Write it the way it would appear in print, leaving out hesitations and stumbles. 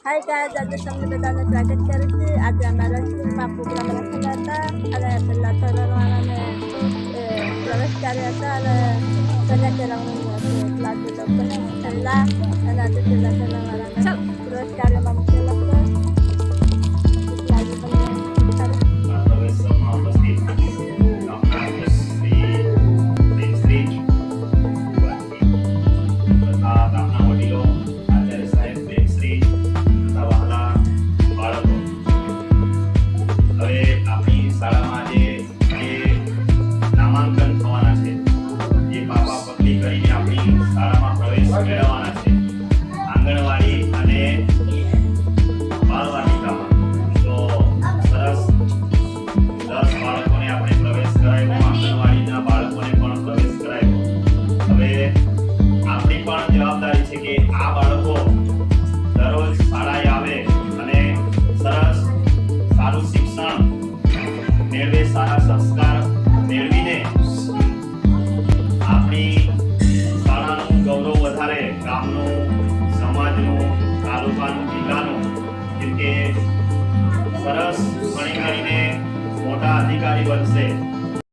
Hi guys, આજે તમને બધાને સ્વાગત કરું છું. આજે અમારા સ્કૂલમાં પ્રોગ્રામ રાખેલા હતા અને પહેલાં તોરણવાળાને પ્રવેશ કાર્ય હતા અને કન્યા કેળવણી હતી. એટલે આજે લોકોને પહેલાં અને આજે પહેલાં તોરણવાળાને પ્રવેશ કાર્યમાં મૂકેલા છે. એટલે આજે તમને આંગણવાડી અને બાળવાટિકામાં તો સરસ 10 બાળકોને આપણે પ્રવેશ કરાવ્યો. આંગણવાડીના બાળકોને પણ પ્રવેશ કરાવ્યો. હવે આપણી પણ જવાબદારી છે કે આ બાળકો દરરોજ શાળાએ આવે અને સરસ સારું શિક્ષણ મેળવે, સારા સંસ્કાર મેળવીને આપણી શાળાનું ગૌરવ વધારે, ગામનું, સમાજનું, તાલુકાનું, જિલ્લાનું, જેમ કે સરસ ભણી ગણીને મોટા અધિકારી બનશે.